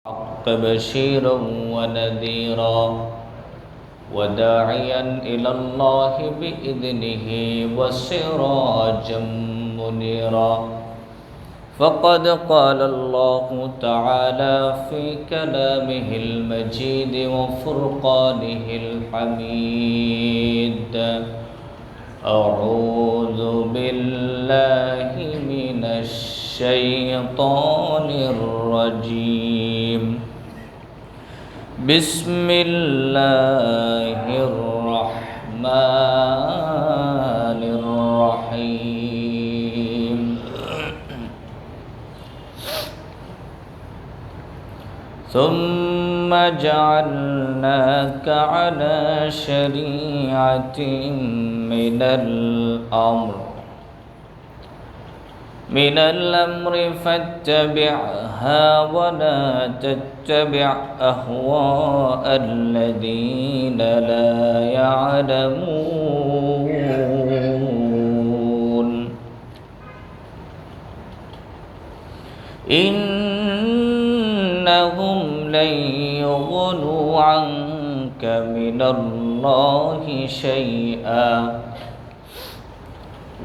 الحق بشيرا ونذيرا وداعيا إلى الله بإذنه وسراجا منيرا فقد قال الله تعالى في كلامه المجيد وفرقانه الحميد أعوذ بالله من الشيطان الرجيم بسم الله الرحمن الرحيم ثم جعلناك على شريعة من الأمر فاتبعها ولا تتبع أهواء الذين لا يعلمون إنهم لن يغنوا عنك من الله شيئا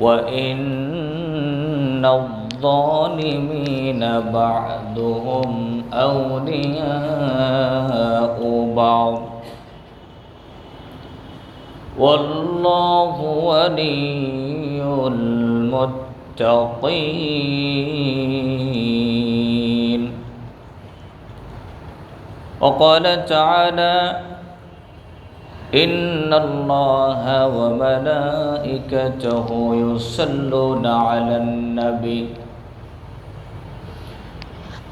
وإن الظالمين بعضهم أولياء بعض والله ولي المتقين. وقال تعالى إن الله وملائكته يصلون على النبي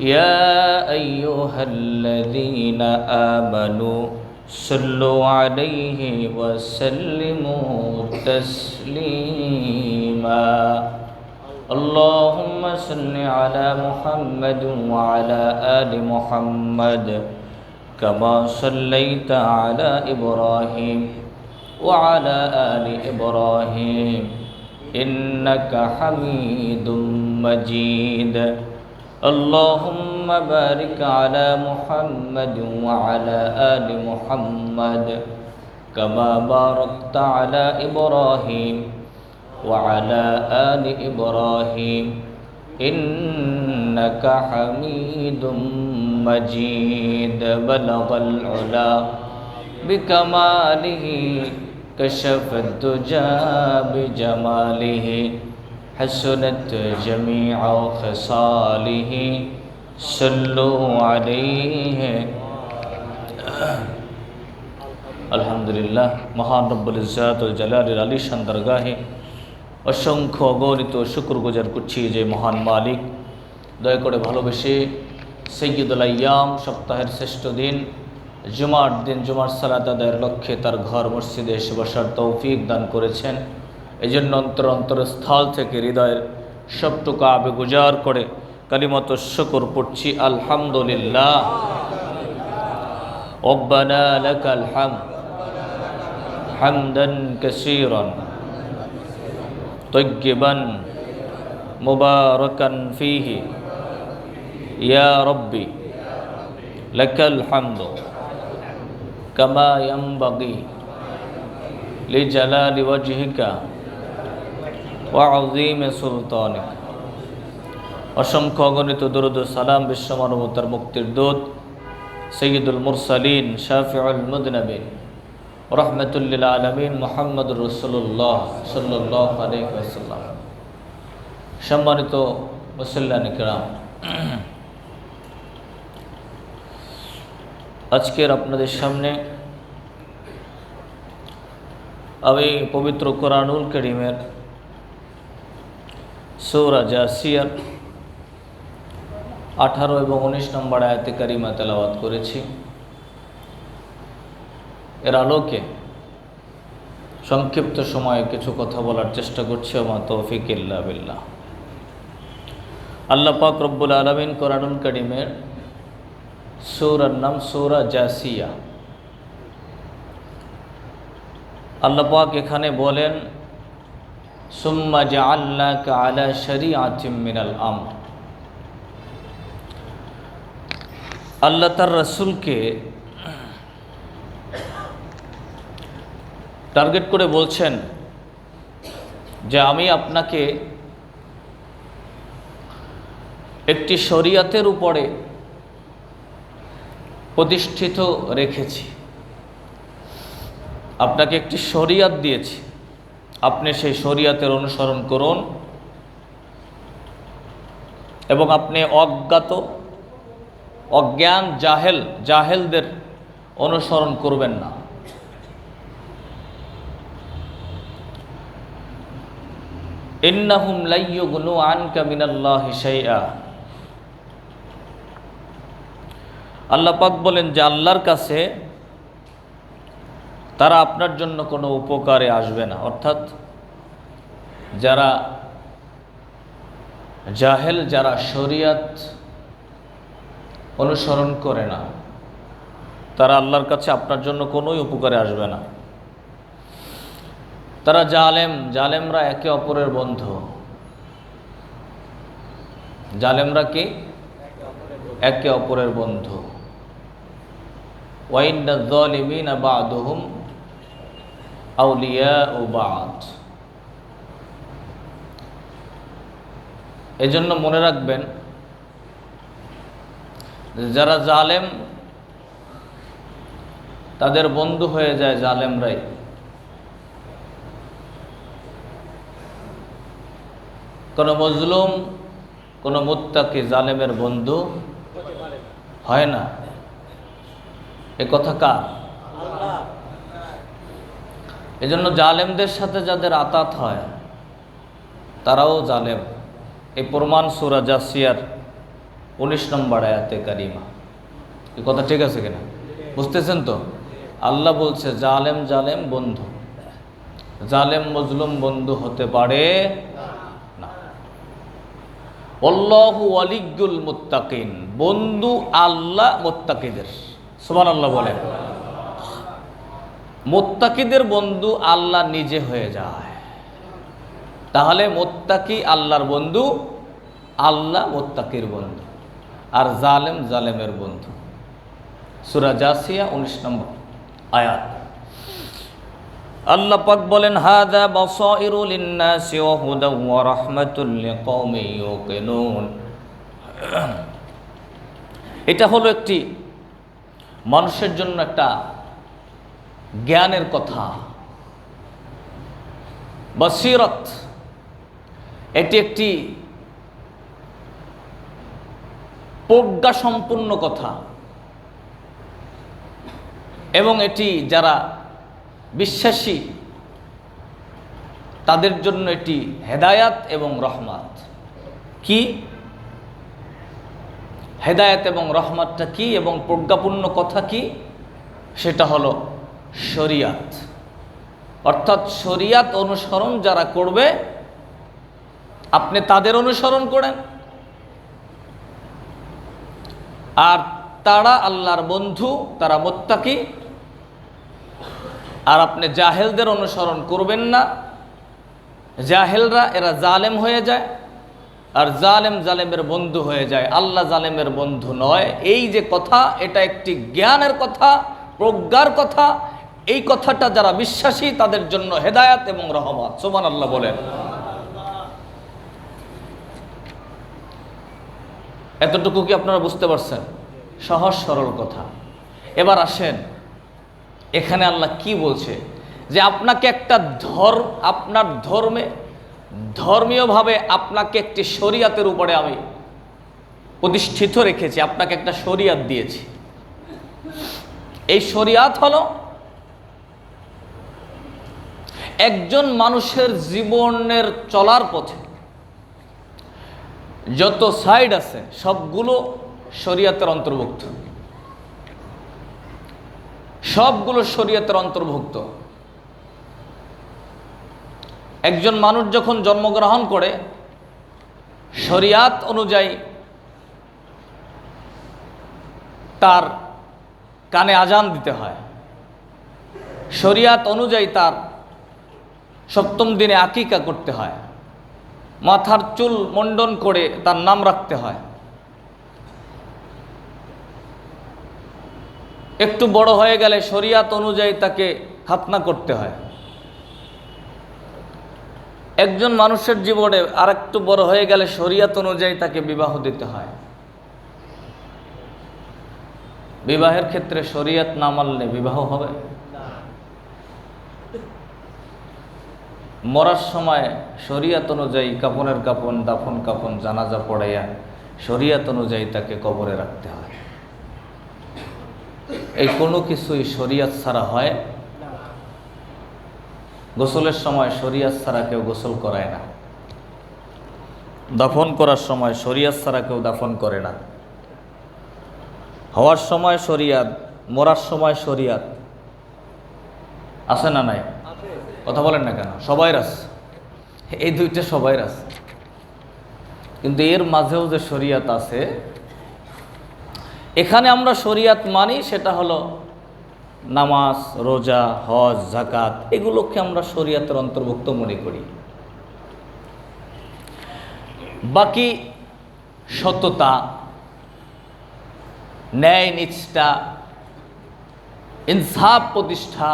يا أيها الذين آمنوا صلوا عليه وسلموا تسليما اللهم صل على محمد وعلى آل محمد كما صليت على إبراهيم وعلى آل إبراهيم إنك حميد مجيد اللهم بارك على محمد وعلى آل محمد كما باركت على إبراهيم وعلى آل إبراهيم إنك حميد مجيد بلغ العلا بكماله كشف الدجى بجماله حسنت جميع خصاله صلوا عليه আলহামদুলিল্লাহ মহান রব্বুল ইজ্জাত ওয়াল জালালিল আলিশান দরগাহে অসংখ্য অগণিত শুকরগুজার করছি যে মহান মালিক দয়া করে ভালোবেসে সৈয়দুল আইয়াম সপ্তাহের শ্রেষ্ঠ দিন জুমার দিন জুমার সালাত আদায়ের লক্ষ্যে তার ঘর মসজিদে এসে বসার তৌফিক দান করেছেন। এই জন্য অন্তরস্থল থেকে হৃদয়ের সবটুকু আবেগুজার করে কালিমাত শুকর পড়ছি আলহামদুলিল্লাহ। রব্বানা লাকাল হামদ হামদান কাসীরান তয়্যিবান মুবারাকান ফীহি ইয়া রব্বি লাকাল হামদু কামা ইয়ানবাগি লিজালালি ওয়াজহিকা ওয়া আযীমি সুলতানিক। অসংখ্য অগণিত দরুদ ও সালাম বিশ্বমানবতার মুক্তির দূত সৈয়দুল মুরসালিন শাফিউল মুযনিবিন রাহমাতুল লিল আলামিন মুহাম্মদুর রাসূলুল্লাহ সাল্লাল্লাহু আলাইহি ওয়াসাল্লাম। সম্মানিত মুসল্লিয়ান কিরাম, আজকের আপনাদের সামনে আমি পবিত্র কোরআনুল কারীমের সূরা জাসিয়ার 18 এবং 19 নম্বর আয়াতে কারিমা তেলাওয়াত করেছি। এর আলোকে সংক্ষিপ্ত সময়ে কিছু কথা বলার চেষ্টা করছি। ওমা তৌফিক ইল্লা বিল্লাহ। আল্লাহ পাক রব্বুল আলামিন কোরআনুল কারীমের সূরার নাম সূরা জাসিয়া। আল্লাহ পাক এখানে বলেন সুম্মা জাআলনাকা আলা শরীআতিম মিনাল আমর। আল্লাহ তার রাসূলকে টার্গেট করে বলছেন যে আমি আপনাকে একটি শরীয়তের উপরে প্রতিষ্ঠিত রেখেছি, আপনাকে একটি শরীয়ত দিয়েছি, আপনি সেই শরীয়তের অনুসরণ করুন এবং আপনি অজ্ঞান জাহেলদের অনুসরণ করবেন না। ইন্নাহুম লা ইউগনু আনকা মিনাল্লাহি শাইআ। আল্লাহ পাক বলেন যে আল্লাহর কাছে তারা আপনার জন্য কোনো উপকারে আসবে না। অর্থাৎ যারা জাহেল, যারা শরীয়ত অনুসরণ করে না, তারা আল্লাহর কাছে আপনার জন্য কোনোই উপকারে আসবে না। তারা জালেমরা একে অপরের বন্ধু। জালেমরা কি? একে অপরের বন্ধু। ওয়াইন্নায যালিমিনা বা'দুহুম আউলিয়াউ বা'দ। এজন্য মনে রাখবেন, যারা জালেম তাদের বন্ধু হয়ে যায় জালেমরাই। কোন মজলুম, কোন মুত্তাকি জালেমের বন্ধু হয় না। এ কথা কার? এজন্য জালেমদের সাথে যাদের আতাত হয় তারাও জালেম। এই প্রমাণ সূরা জাসিয়ার 19 নম্বর আয়াতে কারিমা। এই কথা ঠিক আছে কিনা বুঝতেছেন তো? আল্লাহ বলছে জালেম বন্ধু, জালেম মজলুম বন্ধু হতে পারে না। আল্লাহু ওয়ালিয়্যুল মুত্তাকিন, বন্ধু আল্লাহ মুত্তাকিদের। সুবহানাল্লাহ বলেন। মুত্তাকিদের বন্ধু আল্লাহ নিজে হয়ে যায়। তাহলে মুত্তাকি আল্লাহর বন্ধু, আল্লাহ মুত্তাকির বন্ধু, আর জালেম জালেমের বন্ধু। সূরা জাসিয়া 19 নম্বর আয়াত। আল্লাহ পাক বলেন হাযা বাসাইরু লিন-নাসি ওয়া হুদাও ওয়া রাহমাতুল লিকাওমিন ইউকিনুন। এটা হলো একটি মানুষের জন্য একটা জ্ঞানের কথা, বসিরত। এটি একটি প্রজ্ঞা সম্পূর্ণ কথা, এবং এটি যারা বিশ্বাসী তাদের জন্য এটি হেদায়াত এবং রহমত। কি হেদায়াত এবং রহমতটা কি এবং প্রজ্ঞাপূর্ণ কথা কি? সেটা হলো শরিয়াত। অর্থাৎ শরিয়াত অনুসরণ যারা করবে, আপনি তাদের অনুসরণ করেন, আর তারা আল্লাহর বন্ধু, তারা মুত্তাকি। আর আপনি জাহেলদের অনুসরণ করবেন না। জাহেলরা এরা জালেম হয়ে যায়, আর জালেমের বন্ধু হয়ে যায়। আল্লাহ জালেমের বন্ধু নয়। এই যে কথা, এটা একটি জ্ঞানের কথা, প্রজ্ঞার কথা। এই কথাটা যারা বিশ্বাসী তাদের জন্য হেদায়াত এবং রহমত। সুবহানাল্লাহ বলেন। এতটুকু কি আপনারা বুঝতে পারছেন? সহজ সরল কথা। এবার আসেন, এখানে আল্লাহ কি বলছে? যে আপনাকে একটা আপনার ধর্মীয়ভাবে আপনাকে একটি শরিয়াতের উপরে আমি প্রতিষ্ঠিত রেখেছি, আপনাকে একটা শরিয়াত দিয়েছি। এই শরিয়াত হলো একজন মানুষের জীবনের চলার পথে যত সাইড আছে সবগুলো শরিয়াতের অন্তর্ভুক্ত, সবগুলো শরিয়াতের অন্তর্ভুক্ত। একজন মানুষ যখন জন্মগ্রহণ করে, শরিয়াত অনুযায়ী তার কানে আজান দিতে হয়, শরিয়াত অনুযায়ী তার 7ম দিনে আকিকা করতে হয়, মাথার চুল মুন্ডন করে তার নাম রাখতে হয়। একটু বড় হয়ে গেলে শরিয়াত অনুযায়ী তাকে খাতনা করতে হয়। একজন মানুষের জীবনে আর একটু বড় হয়ে গেলে শরিয়াত অনুযায়ী তাকে বিবাহ দিতে হয়। বিবাহের ক্ষেত্রে শরিয়াত না মানলে বিবাহ হবে? মরার সময় শরিয়াত অনুযায়ী কাফনের কাফন, দাফন কাফন, জানাজা পড়াইয়া শরিয়াত অনুযায়ী তাকে কবরে রাখতে হয়। এই কোনো কিছুই শরিয়াত ছাড়া হয়। গোসলের সময় শরিয়াত ছাড়া কেউ গোসল করায় না, দাফন করার সময় শরিয়াত ছাড়া কেউ দাফন করে না। হওয়ার সময় শরিয়াত, মরার সময় শরিয়াত আছে না নাই? কথা বলেন না কেন? সবাইর আছে, এই দুইটা সবাইর আছে। কিন্তু এর মাঝেও যে শরিয়াত আছে, এখানে আমরা শরিয়াত মানি সেটা হলো নামাজ, রোজা, হজ, যাকাত, এগুলোকে আমরা শরিয়াতের অন্তর্ভুক্ত মনে করি। বাকি সততা, ন্যায় নিষ্ঠা, ইনসাফ প্রতিষ্ঠা,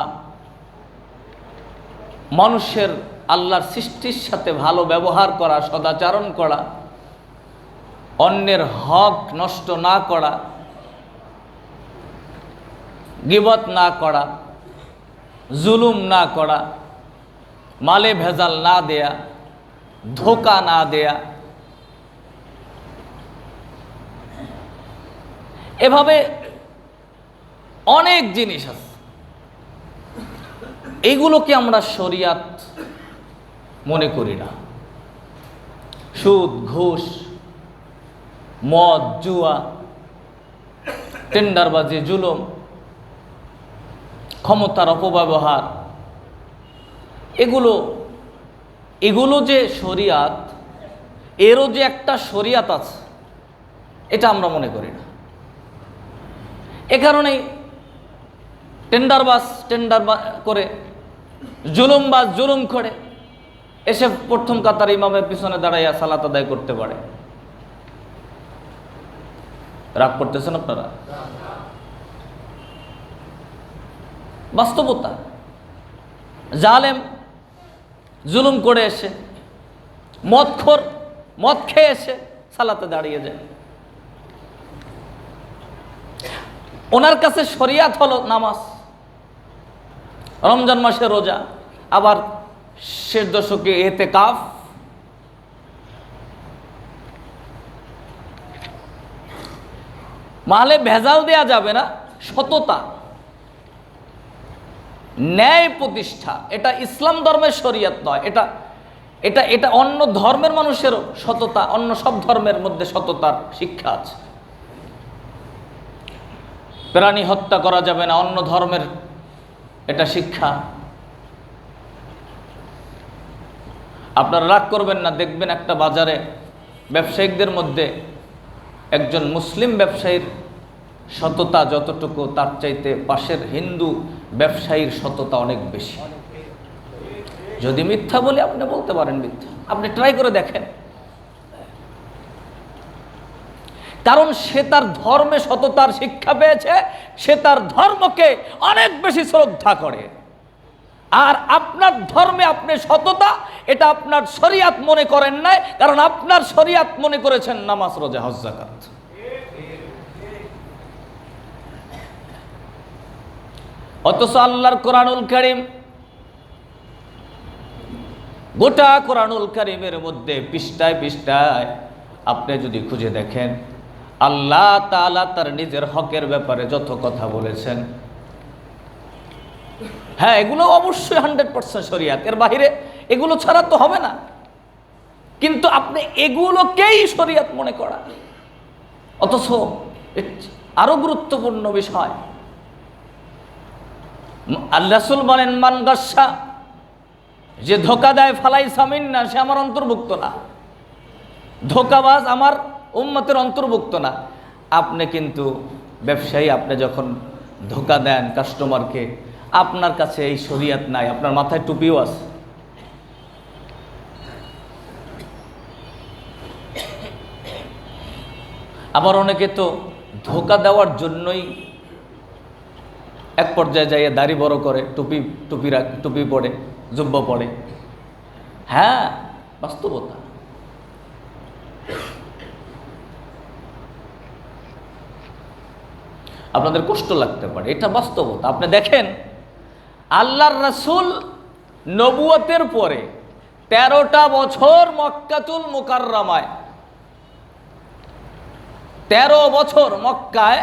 মানুষের আল্লাহর সৃষ্টির সাথে ভালো ব্যবহার করা, সদাচরণ করা, অন্যের হক নষ্ট না করা, গীবত না করা, জুলুম না করা, মালে ভেজাল না দেয়া, ধোঁকা না দেয়া, এভাবে অনেক জিনিস আছে। এইগুলোকে আমরা শরিয়াত মনে করি না। সুদ, ঘুষ, মদ, জুয়া, টেন্ডারবাজি, জুলুম, ক্ষমতার অপব্যবহার, এগুলো যে শরিয়াত, এরও যে একটা শরিয়াত আছে, এটা আমরা মনে করি না। এ কারণেই টেন্ডারবাজ করে, জুলুমবাজ জুলুম করে এসে প্রথম কাতার ইমামের পিছনে দাঁড়াইয়া সালাত আদায় করতে পারে। রাগ করতেছেন আপনারা? বাস্তবতা। জালেম জুলুম করে এসে, মদখোর মদ খেয়ে এসে সালাতে দাঁড়িয়ে যায়। ওনার কাছে শরিয়াত হলো নামাজ, রমজান মাসে রোজা, আবার শেষ দশকে ইতিকাফ। মালে ভেজাল দেয়া যাবে না, সততা, ন্যায় প্রতিষ্ঠা, এটা ইসলাম ধর্মের শরিয়াত নয়। এটা এটা এটা অন্য ধর্মের মানুষেরও সততা, অন্য সব ধর্মের মধ্যে সততার শিক্ষা আছে। প্রাণী হত্যা করা যাবে না, অন্য ধর্মের এটা শিক্ষা। আপনারা রাগ করবেন না, দেখবেন একটা বাজারে ব্যবসায়িকদের মধ্যে একজন মুসলিম ব্যবসায়ীর সততা যতটুকু, তার চাইতে পাশের হিন্দু ব্যবসায়ীর সততা অনেক বেশি। যদি মিথ্যা বলি আপনি বলতে পারেন মিথ্যা, আপনি ট্রাই করে দেখেন। কারণ সে তার ধর্মে সততার শিক্ষা পেয়েছে, সে তার ধর্মকে অনেক বেশি শ্রদ্ধা করে। আর আপনার ধর্মে আপনি সততা, এটা আপনার শরিয়াত মনে করেন নাই, কারণ আপনার শরিয়াত মনে করেছেন নামাজ, রোজা, হজ, যাকাত। অথচ আল্লাহর কোরআনুল কারীম, গোটা কোরআনুল কারীমের মধ্যে পৃষ্ঠায় পৃষ্ঠায় আপনি যদি খুঁজে দেখেন, আল্লাহ তাআলা তার নিজের হকের ব্যাপারে যত কথা বলেছেন, হ্যাঁ এগুলো অবশ্যই 100% শরিয়াত, এর বাহিরে এগুলো ছাড়া তো হবে না। কিন্তু আপনি এগুলোকেই শরিয়াত মনে করা, অথচ আরো গুরুত্বপূর্ণ বিষয় আল্লাহ রাসূল বলেন, মান গাসসা, যে ধোঁকা দেয়, ফালাইসা মিন্না, সে আমার অন্তর্ভুক্ত না। ধোঁকাবাজ আমার উম্মতের অন্তর্ভুক্ত না। আপনি কিন্তু ব্যবসায়ী, আপনি যখন ধোঁকা দেন কাস্টমারকে, আপনার কাছে এই শরিয়াত নাই, আপনার মাথায় টুপিও আছে। আবার অনেকে তো ধোঁকা দেওয়ার জন্যই এক পর্যায়ে যাইয়ে দাড়ি বড় করে, টুপি পড়ে, জুব্বা পড়ে। হ্যাঁ, বাস্তবতা। আপনাদের কষ্ট লাগতে পারে, এটা বাস্তবতা। আপনি দেখেন আল্লাহর রাসূল নবুয়তের পরে 13টা বছর মক্কাতুল মুকাররমায়, 13 বছর মক্কায়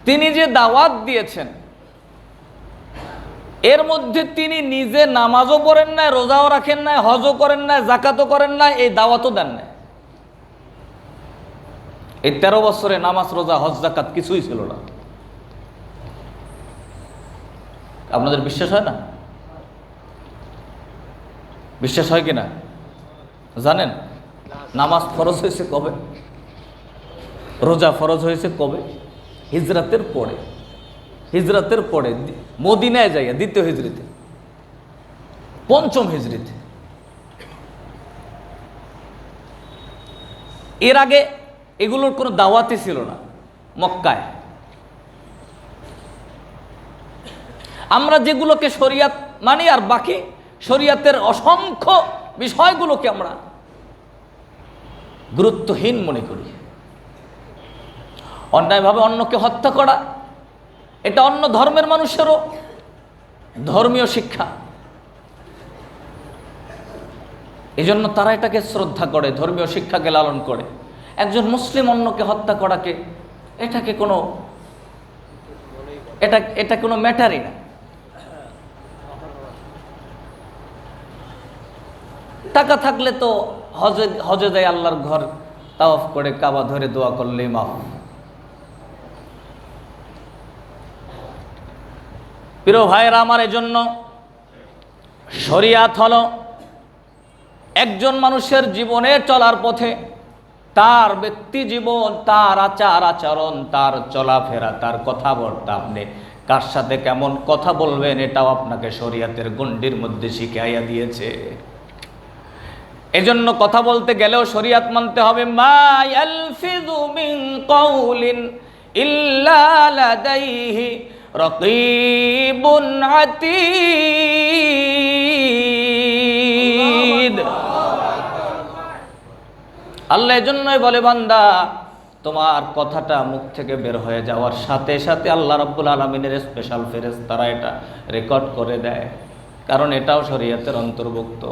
তিনি যে দাওয়াত দিয়েছেন, এর মধ্যে তিনি নিজে নামাজও পড়েন নাই, রোজাও রাখেন নাই, হজও করেন নাই, যাকাতও করেন নাই, এই দাওয়াতও দেন নাই। এই 13 বছরে নামাজ, রোজা, হজ, যাকাত কিছুই ছিল না। আপনাদের বিশ্বাস হয় না? বিশ্বাস হয় কিনা জানেন? নামাজ ফরজ হয়েছে কবে? রোজা ফরজ হয়েছে কবে? হিজরাতের পরে। হিজরাতের পরে মদিনায় যাইয়া, দ্বিতীয় হিজরিতে, 5ম হিজরিতে। এর আগে এগুলোর কোনো দাওয়াতই ছিল না মক্কায়। আমরা যেগুলোকে শরিয়াত মানি, আর বাকি শরিয়াতের অসংখ্য বিষয়গুলোকে আমরা গুরুত্বহীন মনে করি। অন্যায়ভাবে অন্যকে হত্যা করা, এটা অন্য ধর্মের মানুষেরও ধর্মীয় শিক্ষা। এই জন্য তারা এটাকে শ্রদ্ধা করে, ধর্মীয় শিক্ষাকে লালন করে। একজন মুসলিম অন্যকে হত্যা করাকে এটাকে কোনো এটা কোনো ম্যাটারই না। টাকা থাকলে তো হজে যায়, আল্লাহর ঘর তাওয়াফ করে, কাবা ধরে দোয়া করলেই মাফ। প্রিয় ভাইয়েরা আমার, এজন্য শরিয়াত হলো একজন মানুষের জীবনে চলার পথে তার ব্যক্তি জীবন, তার আচার আচরণ, তার চলাফেরা, তার কথাবার্তা, আপনি কার সাথে কেমন কথা বলবেন, এটাও আপনাকে শরিয়াতের গণ্ডির মধ্যে শিখাইয়া দিয়েছে। এজন্য কথা বলতে গেলেও শরিয়াত মানতে হবে। মা ইয়ালফিযু মিন কাউলিন ইল্লা লাদাইহি রাকীবুন আতীদ। আল্লাহ এজন্যই বলে, বান্দা তোমার কথাটা মুখ থেকে বের হয়ে যাওয়ার সাথে সাথে আল্লাহ রাব্বুল আলামিনের স্পেশাল ফেরেশতারা এটা রেকর্ড করে দেয়, কারণ এটাও শরিয়াতের অন্তর্ভুক্ত।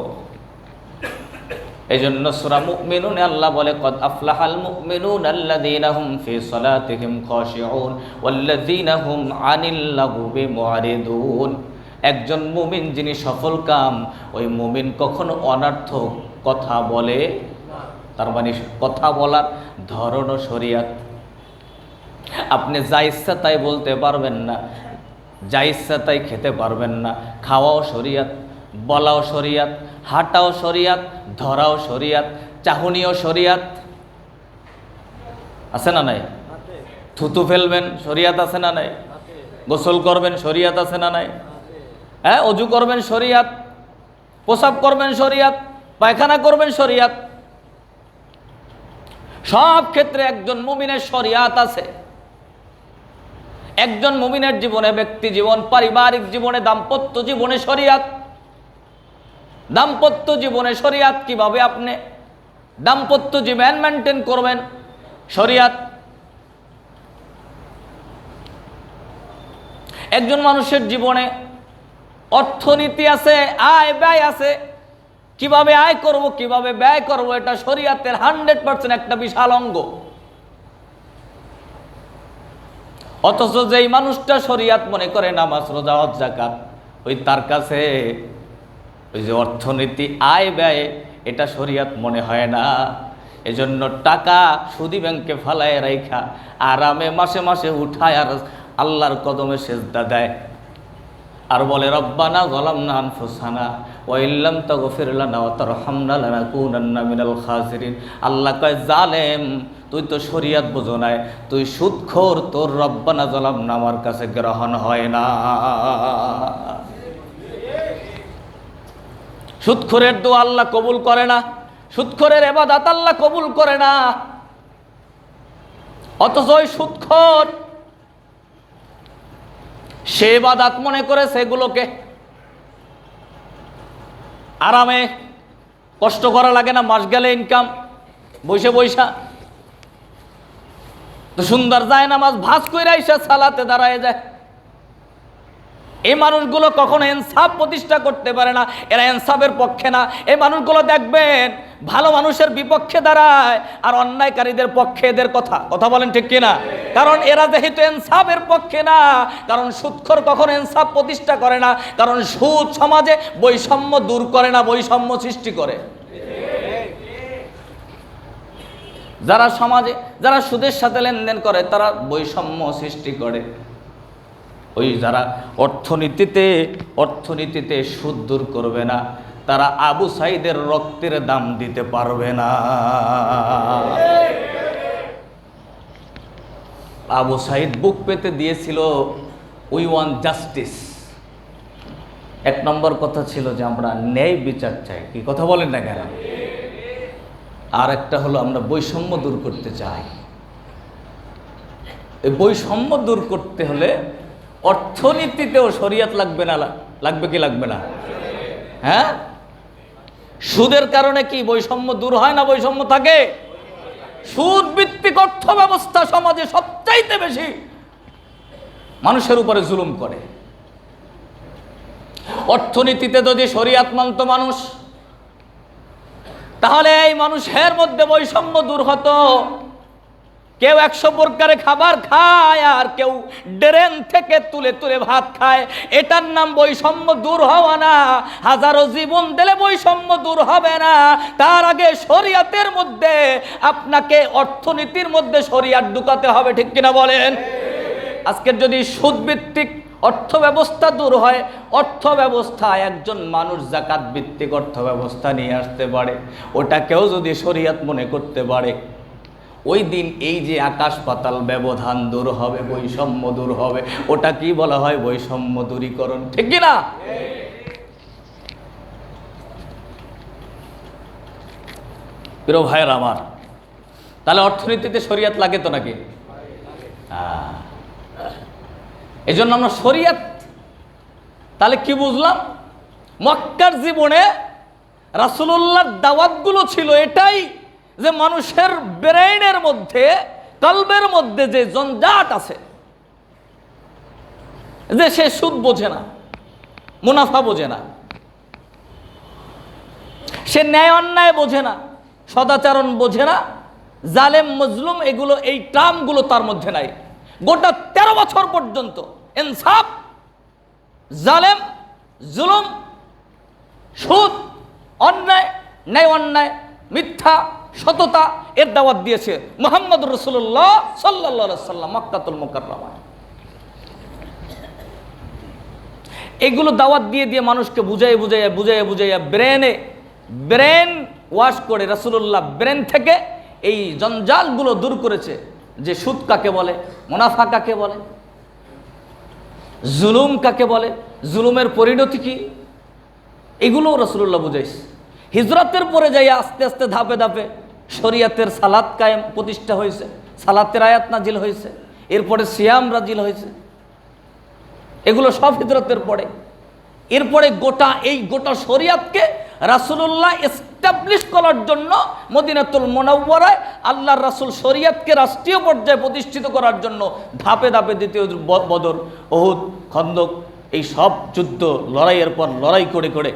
এজন্য সূরা মুমিনুনে আল্লাহ বলে, কদ আফলাহাল মুমিনুন আল্লাযীনা হুম ফি সালাতিহিম খাশিউন ওয়াল্লাযীনা হুম আনিল লাগবি মুআরিদুন। একজন মুমিন যিনি সফল কাম, ওই মুমিন কখনো অনর্থক কথা বলে। তার মানে কথা বলার ধরনও শরিয়াত। আপনি যা ইচ্ছা তাই বলতে পারবেন না, যা ইচ্ছা তাই খেতে পারবেন না। খাওয়াও শরিয়াত, বলাও শরিয়াত, হাঁটাও শরিয়াত, ধরাও শরিয়াত, চাহনিও শরিয়াত। আছে না নাই? থুতু ফেলবেন, শরিয়াত আছে না নাই? গোসল করবেন, শরিয়াত আছে না নাই? হ্যাঁ, অজু করবেন, শরিয়াত। প্রসাব করবেন, শরিয়াত। পায়খানা করবেন, শরিয়াত। সব ক্ষেত্রে একজন মুমিনের শরিয়াত আছে। একজন মুমিনের জীবনে, ব্যক্তি জীবন, পারিবারিক জীবনে, দাম্পত্য জীবনে শরিয়াত। দাম্পত্য জীবনে শরিয়াত, কিভাবে আপনি দাম্পত্য জীবন মেনটেন করবেন, শরিয়াত। একজন মানুষের জীবনে অর্থনীতি আছে, আয় ব্যয় আছে, কিভাবে আয় করব, কিভাবে ব্যয় করব, এটা শরিয়াতের 100% একটা বিশাল অঙ্গ। অথচ যেই মানুষটা শরিয়াত মনে করে নামাজ, রোজা, হজ, যাকাত, ওই তার কাছে ওই যে অর্থনীতি, আয় ব্যয়, এটা শরিয়াত মনে হয় না। এজন্য টাকা সুদী ব্যাংকে ফালায় রাইখা আরামে মাসে মাসে উঠায় আর আল্লাহর কদমে সেজদা দেয়, আর বলে রব্বানা যালামনা আনফুসানা ওয়া ইল্লাম তাগফির লানা ওয়া তারহামনা লানাকুনান্না মিনাল খাসিরিন। আল্লাহ কয়, জালেম, তুই তো শরিয়াত বোঝো নাই, তুই সুদখোর, তোর রব্বানা যালামনা আমার কাছে গ্রহণ হয় না। সুদখোরের দোয়া আল্লাহ কবুল করে না, সুদখোরের ইবাদত আল্লাহ কবুল করে না। অথচ ওই সুদখোর সে ইবাদত মনে করে সেগুলোকে আরামে, কষ্ট করা লাগে না, মাস গেলে ইনকাম, বৈশা বৈশা তো সুন্দর যায় নামাজ ভাঁজ কইরা এসে সালাতে দাঁড়ায় যায়। এই মানুষগুলো কখনো ইনসাফ প্রতিষ্ঠা করতে পারে না, এরা ইনসাফের পক্ষে না। এই মানুষগুলো দেখবেন ভালো মানুষের বিপক্ষে দাঁড়ায় আর অন্যায়কারীদের পক্ষে এদের কথা বলেন ঠিক কিনা? কারণ এরা যেহেতু ইনসাফের পক্ষে না, কারণ সুদখোর কখনো ইনসাফ প্রতিষ্ঠা করে না, কারণ সুদ সমাজে বৈষম্য দূর করে না, বৈষম্য সৃষ্টি করে। যারা সমাজে যারা সুদের সাথে লেনদেন করে তারা বৈষম্য সৃষ্টি করে। ওই যারা অর্থনীতিতে সুদ দূর করবে না, তারা আবু সাইদের রক্তের দাম দিতে পারবে না। আবু সাইদ বুক পেতে দিয়েছিল উই ওয়ান্ট জাস্টিস। এক নম্বর কথা ছিল যে আমরা ন্যায় বিচার চাই। কি কথা বলেন না কেন? আর একটা হলো আমরা বৈষম্য দূর করতে চাই। এই বৈষম্য দূর করতে হলে অর্থনীতিতেও শরিয়ত লাগবে না? লাগবে কি লাগবে না? হ্যাঁ, সুদের কারণে কি বৈষম্য দূর হয় না বৈষম্য থাকে? সুদ ভিত্তিক অর্থ ব্যবস্থা সমাজে সবচাইতে বেশি মানুষের উপরে জুলুম করে। অর্থনীতিতে যদি শরিয়ত মানত মানুষ, তাহলে এই মানুষের মধ্যে বৈষম্য দূর হতো। কেউ 100 প্রকারে খাবার খায় আর কেউ ড্রেন থেকে তুলে তুলে ভাত খায়, এটার নাম বৈষম্য দূর হওয়া না। হাজারো জীবন দিলে বৈষম্য দূর হবে না। তার আগে শরিয়তের মধ্যে আপনাকে অর্থনীতির মধ্যে শরিয়ত ঢুকাতে হবে, ঠিক কিনা বলেন? আজকের যদি সুদভিত্তিক অর্থ ব্যবস্থা দূর হয়, অর্থ ব্যবস্থায় একজন মানুষ যাকাত ভিত্তিক অর্থ ব্যবস্থা নিয়ে আসতে পারে, ওটাকেও যদি শরিয়ত মনে করতে পারে, ওই দিন এই যে আকাশ পাতাল ব্যবধান দূর হবে, বৈষম্য দূর হবে। ওটা কি বলা হয়? বৈষম্য দূরীকরণ, ঠিক কিনা? প্রিয় ভাইয়ের আমার, তাহলে অর্থনীতিতে শরিয়ত লাগে তো নাকি? এই জন্য আমরা শরিয়ত তাহলে কি বুঝলাম? মক্কার জীবনে রাসূলুল্লাহর দাওয়াতগুলো ছিল এটাই যে মানুষের ব্রেইনের মধ্যে, কলবের মধ্যে যে জঞ্জাট আছে, যে সে সুদ বোঝে না, মুনাফা বোঝে না, সে ন্যায় অন্যায় বোঝে না, সদাচরণ বোঝে না, জালেম মজলুম এগুলো, এই ট্রামগুলো তার মধ্যে নাই। গোটা 13 বছর পর্যন্ত ইনসাফ, জালেম, জুলুম, সুদ, অন্যায়, ন্যায় অন্যায়, মিথ্যা, সততা এর দাওয়াত দিয়েছে মুহাম্মদুর রাসূলুল্লাহ সাল্লাল্লাহু আলাইহি ওয়াসাল্লাম মক্কাতুল মুকাররমা। এগুলো দাওয়াত দিয়ে দিয়ে মানুষকে বুঝাইয়া ব্রেন ওয়াশ করে রাসূলুল্লাহ ব্রেন থেকে এই জঞ্জালগুলো দূর করেছে যে সুদ কাকে বলে, মুনাফা কাকে বলে, জুলুম কাকে বলে, জুলুমের পরিণতি কি, এগুলো রাসূলুল্লাহ বুঝাইছে। হিজরতের পরে যাই আস্তে আস্তে ধাপে ধাপে শরিয়তের সালাত কায়েম প্রতিষ্ঠা হয়েছে, সালাতের আয়াত নাজিল হয়েছে, এরপরে সিয়াম নাজিল হয়েছে। এগুলো সব হিজরতের পরে। এরপরে গোটা শরিয়তকে রাসূলুল্লাহ এস্টাবলিশ করার জন্য মদিনাতুল মুনাওয়ারায় আল্লাহর রাসূল শরিয়তকে রাষ্ট্রীয় পর্যায়ে প্রতিষ্ঠিত করার জন্য ধাপে ধাপে দ্বিতীয় বদর, উহুদ, খন্দক, এই সব যুদ্ধ লড়াইয়ের পর লড়াই করে করে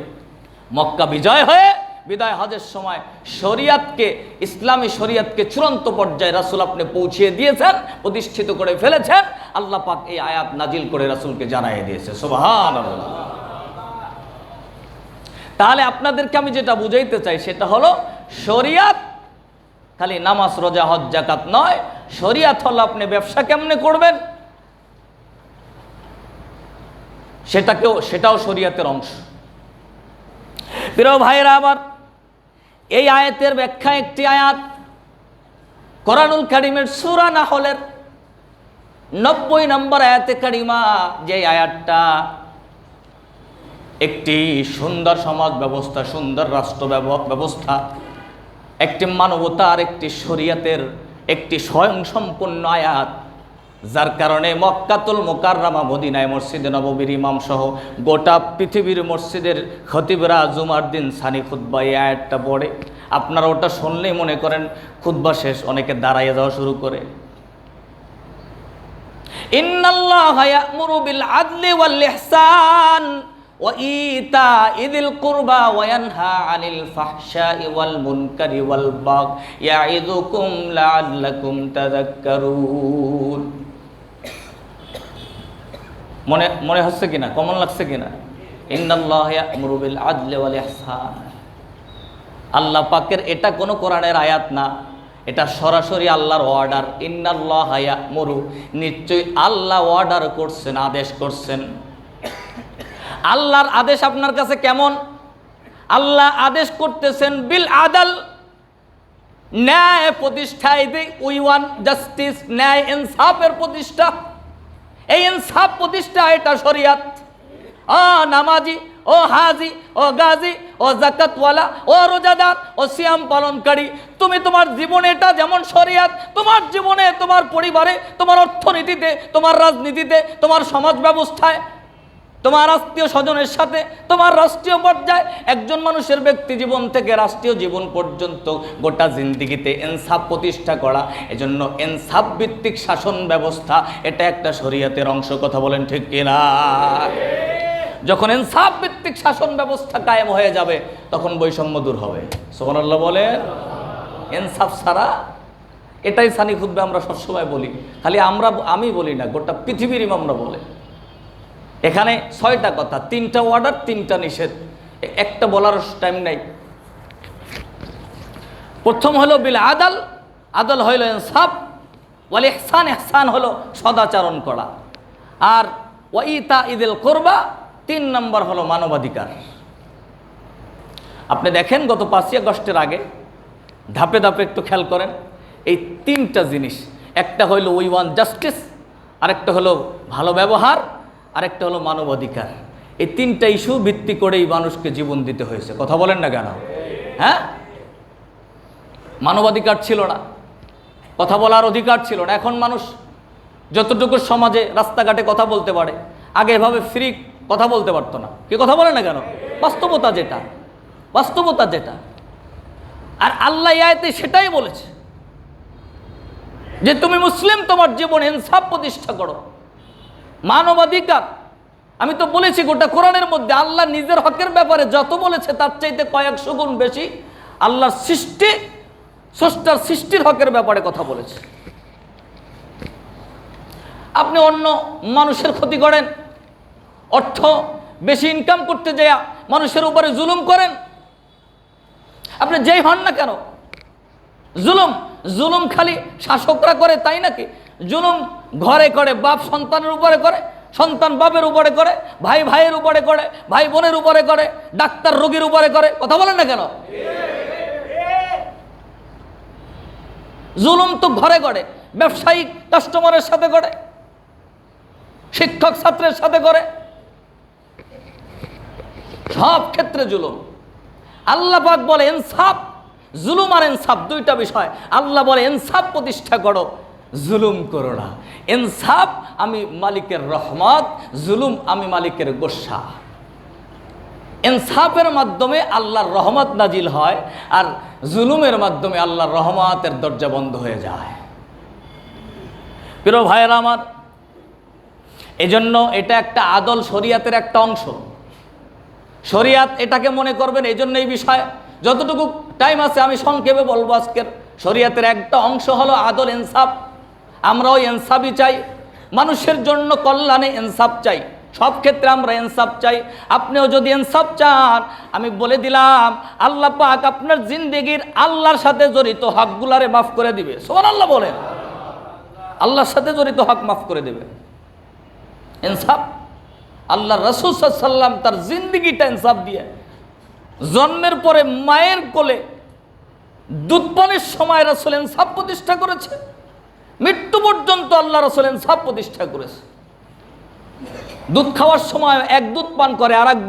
মক্কা বিজয় হয়ে বিদায় হজের সময় শরিয়তকে, ইসলামী শরিয়তকে চূড়ান্ত পর্যায়ে রাসূল আপনি পৌঁছিয়ে দিয়েছেন, প্রতিষ্ঠিত করে ফেলেছেন। আল্লাহ পাক এই আয়াত নাজিল করে রাসূলকে জানিয়ে দিয়েছে। সুবহানাল্লাহ। তাহলে আপনাদেরকে আমি যেটা বুঝাইতে চাই সেটা হলো শরিয়ত খালি নামাজ, রোজা, হজ, যাকাত নয়। শরিয়ত হলো আপনি ব্যবসা কেমনে করবেন সেটাও শরিয়তের অংশ। প্রিয় ভাইরা আমার, এই আয়াতের ব্যাখ্যা একটি আয়াত কোরআনুল কারীমের সূরা নাহলের 90 নম্বর আয়াতে কারিমা, যে আয়াতটা একটি সুন্দর সমাজ ব্যবস্থা, সুন্দর রাষ্ট্র ব্যবস্থা, একটি মানবতার, একটি শরিয়তের একটি স্বয়ংসম্পূর্ণ আয়াত। যার কারণে মক্কাতুল মুকাররমা মদিনায় মসজিদে নববীর ইমাম সহ গোটা পৃথিবীর মসজিদের খতিবরা জুমার দিন সানি খুতবা এই আয়াতটা পড়ে। আপনারা ওটা শুনলেই মনে করেন খুতবা শেষ, অনেকে দাঁড়াইয়ে যাওয়া শুরু করে। ইন্নাল্লাহা ইয়া'মুরু বিল আদলি ওয়াল ইহসান ওয়া ইতা'i যিল কুরবা ওয়া ইয়ানহা 'আনিল ফাহশা'i ওয়াল মুনকারি ওয়াল বাগই ইয়া'iযুকুম লা'আল্লাকুম তাযাক্কারুন। মনে হচ্ছে কিনা, কমন লাগছে কিনা? ইন্নাল্লাহা ইয়া'মুরু বিল আদলি ওয়াল ইহসান। আল্লাহ পাকের এটা কোনো কোরআনের আয়াত না, এটা সরাসরি আল্লাহর অর্ডার। ইন্নাল্লাহা ইয়া'মুরু, নিশ্চয়ই আল্লাহ অর্ডার করছেন, আদেশ করছেন। আল্লাহর আদেশ আপনার কাছে কেমন? আল্লাহ আদেশ করতেছেন বিল আদাল, ন্যায় প্রতিষ্ঠায়। উই ওয়ান জাস্টিস, ন্যায় ইনসাফের প্রতিষ্ঠা। এই ইনসাফ প্রতিষ্ঠা, এটা শরিয়াত। নামাজি, ও হাজি, ও গাজী, ও যাকাতওয়ালা, ও রোজাদার, ও সিয়াম পালনকারী, তুমি তোমার জীবনে এটা যেমন শরিয়াত, তোমার জীবনে, তোমার পরিবারে, তোমার অর্থনীতিতে, তোমার রাজনীতিতে, তোমার সমাজ ব্যবস্থায়, তোমার আত্মীয় স্বজনের সাথে, তোমার রাষ্ট্রীয় পর্যায়ে, একজন মানুষের ব্যক্তি জীবন থেকে রাষ্ট্রীয় জীবন পর্যন্ত গোটা জিন্দিগিতে ইনসাফ প্রতিষ্ঠা করা। এজন্য ইনসাফ ভিত্তিক শাসন ব্যবস্থা, এটা একটা শরিয়াতের অংশ। কথা বলেন ঠিক কিনা? যখন ইনসাফ ভিত্তিক শাসন ব্যবস্থা কায়েম হয়ে যাবে, তখন বৈষম্য দূর হবে। সুবহানাল্লাহ বলেন। ইনসাফ ছাড়া, এটাই সানি খুতবা আমরা সবসময় বলি, খালি আমি বলি না, গোটা পৃথিবীর ইমামরা বলে। এখানে 6টা কথা, 3টা অর্ডার, 3টা নিষেধ, একটা বলার টাইম নাই। প্রথম হলো বিল আদাল, আদাল হইল ইনসাফ। ওয়াল ইহসান, ইহসান হলো সদাচরণ করা। আর ওয়া ইতা'i যিল কুরবা, 3 নম্বর হলো মানবাধিকার। আপনি দেখেন গত 5ই আগস্টের আগে ধাপে ধাপে একটু খেয়াল করেন, এই 3টা জিনিস, একটা হইল উই ওয়ান জাস্টিস, আরেকটা হলো ভালো ব্যবহার, আরেকটা হলো মানবাধিকার। এই 3টা ইস্যু ভিত্তি করেই মানুষকে জীবন দিতে হয়েছে। কথা বলেন না কেন? হ্যাঁ, মানবাধিকার ছিল না, কথা বলার অধিকার ছিল না। এখন মানুষ যতটুকু সমাজে রাস্তাঘাটে কথা বলতে পারে, আগে এভাবে ফ্রি কথা বলতে পারতো না। কি কথা বলে না কেন? বাস্তবতা যেটা, বাস্তবতা যেটা। আর আল্লাহ আয়াতে সেটাই বলেছে যে তুমি মুসলিম, তোমার জীবনে ইনসাফ প্রতিষ্ঠা করো, মানবাধিকার। আমি তো বলেছি গোটা কোরআনের মধ্যে আল্লাহ নিজের হকের ব্যাপারে যত বলেছে তার চাইতে কয়েকশো গুণ বেশি আল্লাহর সৃষ্টি, স্রষ্টার সৃষ্টির হকের ব্যাপারে কথা বলেছে। আপনি অন্য মানুষের ক্ষতি করেন, অর্থ বেশি ইনকাম করতে যায় মানুষের উপরে জুলুম করেন, আপনি যেই হন না কেন। জুলুম খালি শাসকরা করে তাই নাকি? জুলুম ঘরে করে, বাপ সন্তানের উপরে করে, সন্তান বাপের উপরে করে, ভাই ভাইয়ের উপরে করে, ভাই বোনের উপরে করে, ডাক্তার রোগীর উপরে করে। কথা বলেন না কেন? জুলুম তো ঘরে করে, ব্যবসায়ী কাস্টমারের সাথে করে, শিক্ষক ছাত্রের সাথে করে, সব ক্ষেত্রে জুলুম। আল্লাহ পাক বলে ইনসাফ, জুলুম আর ইনসাফ 2টা বিষয়। আল্লাহ বলে ইনসাফ প্রতিষ্ঠা করো, জুলুম করো না। ইনসাফ আমি মালিকের রহমত, জুলুম আমি মালিকের গোসা। ইনসাফের মাধ্যমে আল্লাহর রহমত নাজিল হয়, আর জুলুমের মাধ্যমে আল্লাহর রহমতের দরজা বন্ধ হয়ে যায়। প্রিয় ভাইয়েরা আমার, এজন্য এটা একটা আদল, শরিয়াতের একটা অংশ। শরিয়াত এটাকে মনে করবেন। এই জন্য এই বিষয়ে যতটুকু টাইম আছে আমি সংক্ষেপে বলবো। আজকের শরিয়াতের একটা অংশ হলো আদল, ইনসাফ। আমরাও ইনসাফই চাই, মানুষের জন্য কল্যাণে ইনসাফ চাই, সব ক্ষেত্রে আমরা ইনসাফ চাই। আপনিও যদি ইনসাফ চান, আমি বলে দিলাম আল্লাহ পাক আপনার জিন্দেগির আল্লাহর সাথে জড়িত হকগুলারে মাফ করে দিবে। সুবহানাল্লাহ বলেন। আল্লাহর সাথে জড়িত হক মাফ করে দেবে। ইনসাফ, আল্লাহ রাসূল সাল্লাল্লাহু আলাইহি ওয়াসাল্লাম তার জিন্দেগিটা ইনসাফ দিয়ে, জন্মের পরে মায়ের কোলে দুধ পানের সময় রাসূল ইনসাফ প্রতিষ্ঠা করেছে, মৃত্যু পর্যন্ত আল্লাহ রাসূল ইনসাফ প্রতিষ্ঠা করেছে। দুধ খাওয়ার সময় এক দুধ পান করে, আর এক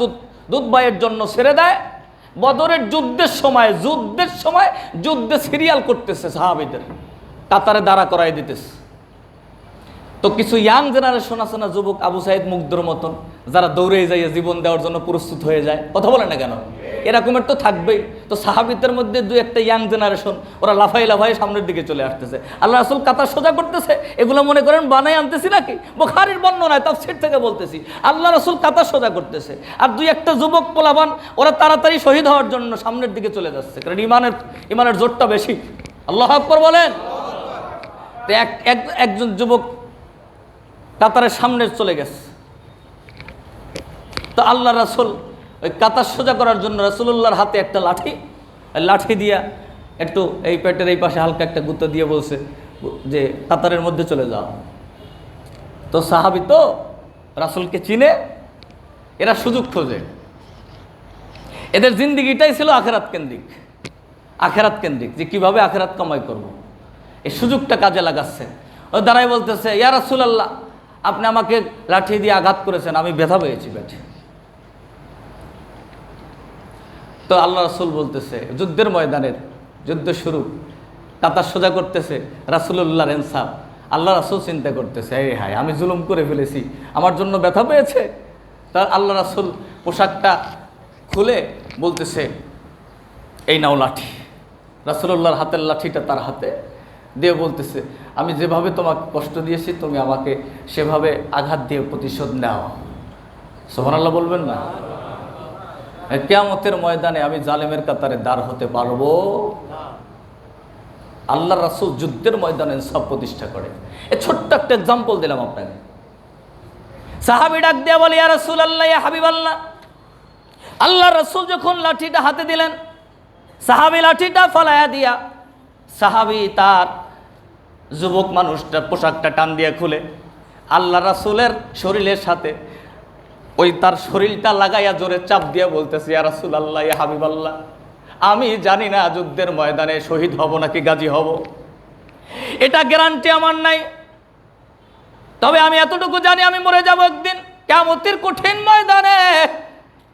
দুধ ভাইয়ের জন্য ছেড়ে দেয়। বদরের যুদ্ধে সিরিয়াল করতেছে, সাহাবীদের কাতারে দাঁড়া করাই দিতেছে। তো কিছু ইয়াং জেনারেশন আছে না, যুবক আবু সাইদ মুগ্ধর মতন, যারা দৌড়ে যায় জীবন দেওয়ার জন্য প্রস্তুত হয়ে যায়, কথা বলে না কেন? এরকমের তো থাকবেই। তো সাহাবীদের মধ্যে দুই একটা ইয়াং জেনারেশন, ওরা লাফাই লাফাই সামনের দিকে চলে আসতেছে, আল্লাহ রাসূল কাতার সোজা করতেছে। এগুলো মনে করেন বানাই আনতেছি নাকি, বুখারীর বর্ণনায় তাফসীর থেকে বলতেছি, আল্লাহ রাসূল কাতার সোজা করতেছে। আর দুই একটা যুবক পোলাপান ওরা তাড়াতাড়ি শহীদ হওয়ার জন্য সামনের দিকে চলে যাচ্ছে, কারণ ইমানের জোরটা বেশি। আল্লাহু আকবার বলেন। তো একজন যুবক কাতারের সামনে চলে গেছে। তো আল্লাহ রাসূল ওই কাতার সোজা করার জন্য রাসূলুল্লাহর হাতে একটা লাঠি দিয়া একটু এই পেটের এই পাশে হালকা একটা গুঁতো দিয়ে বলছে যে কাতারের মধ্যে চলে যাও। তো সাহাবী তো রাসূলকে চিনে, এরা সুযোগ খোঁজে। এদের জিন্দিগিটাই ছিল আখেরাত কেন্দ্রিক, যে কিভাবে আখেরাত কামাই করব, এই সুযোগটা কাজে লাগাচ্ছে। ও দাঁড়াই বলতেছে, ইয়া রাসূলুল্লাহ, আপনি আমাকে লাঠি দিয়ে আঘাত করেছেন, আমি ব্যথা পেয়েছি পেটে। তো আল্লাহ রাসূল বলতেছে, যুদ্ধের ময়দানের যুদ্ধ শুরু, কাতার সোজা করতেছে রাসূলুল্লাহর ইনসাফ। আল্লাহ রাসূল চিন্তা করতেছে, এই হায়, আমি জুলুম করে ফেলেছি, আমার জন্য ব্যথা পেয়েছে। তার আল্লাহ রাসূল পোশাকটা খুলে বলতেছে, এই নাও লাঠি। রাসূলুল্লাহর হাতের লাঠিটা তার হাতে দিয়ে বলতেছে, আমি যেভাবে তোমাকে কষ্ট দিয়েছি তুমি আমাকে সেভাবে আঘাত দিয়ে প্রতিশোধ নাও। সুবহানাল্লাহ বলবেন না? কিয়ামতের ময়দানে আমি জালেমের কাতারে দাঁড় হতে পারবো? আল্লাহ রাসূল যুদ্ধের ময়দানে ইনসাফ প্রতিষ্ঠা করে। এই ছোট্ট একটা এক্সাম্পল দিলাম আপনাকে। সাহাবী ডাক দিয়ে বলে, ইয়া রাসূলুল্লাহ, ইয়া হাবিবাল্লাহ, আল্লাহ রাসূল যখন লাঠিটা হাতে দিলেন, সাহাবী লাঠিটা ফালায়া দিয়া, সাহাবী তার যুবক মানুষটা পোশাকটা টান দিয়ে খুলে আল্লাহ রাসূলের শরীরের সাথে ওই তার শরীরটা লাগাইয়া জোরে চাপ দিয়ে বলতেছে, ইয়া রাসূলুল্লাহ, ইয়া হাবিবাল্লাহ, আমি জানি না যুদ্ধের ময়দানে শহীদ হব নাকি গাজী হব, এটা গ্যারান্টি আমার নাই। তবে আমি এতটুকু জানি আমি মরে যাব একদিন কিয়ামতের কঠিন ময়দানে।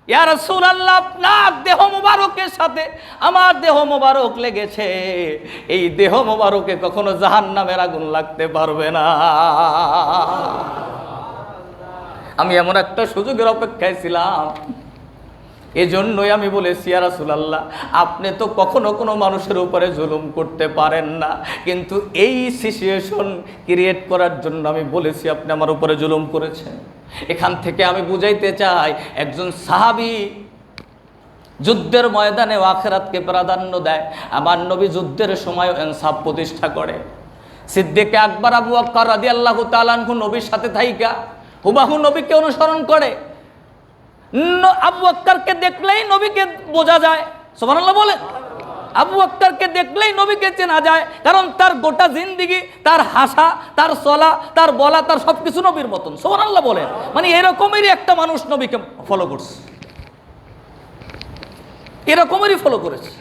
ইয়া রাসূলুল্লাহ, আপনার দেহ মোবারকের সাথে আমার দেহ মোবারক লেগেছে, এই দেহ মোবারকে কখনো জাহান্নামের আগুন লাগতে পারবে না। আমি এমন একটা সুযোগের অপেক্ষায় ছিলাম, এজন্যই আমি বলেছি, ইয়া রাসূলুল্লাহ, আপনি তো কখনো কোনো মানুষের উপরে জুলুম করতে পারেন না, কিন্তু এই সিচুয়েশন ক্রিয়েট করার জন্য আমি বলেছি আপনি আমার উপরে জুলুম করেছেন। এখান থেকে আমি বুঝাইতে চাই, একজন সাহাবী যুদ্ধের ময়দানে আখিরাতকে প্রাধান্য দেয়। আমার নবী যুদ্ধের সময় ইনসাফ প্রতিষ্ঠা করে। সিদ্দিক আকবর আবু বকর রাদিয়াল্লাহু তাআলা আনহু নবীর সাথে থাইকা হুবাহু নবীকে অনুসরণ করে। আবু বকরকে দেখলেই নবীকে বোঝা যায়। সুবহানাল্লাহ বলেন। আবু বকরকে দেখলেই নবীকে চেনা যায়, কারণ তার গোটা জিন্দেগি, তার হাসা, তার চলা, তার বলা, তার সবকিছু নবীর মতন। সুবহানাল্লাহ বলেন। মানে এরকমেরই একটা মানুষ নবীকে ফলো করছে, এরকমেরই ফলো করেছে।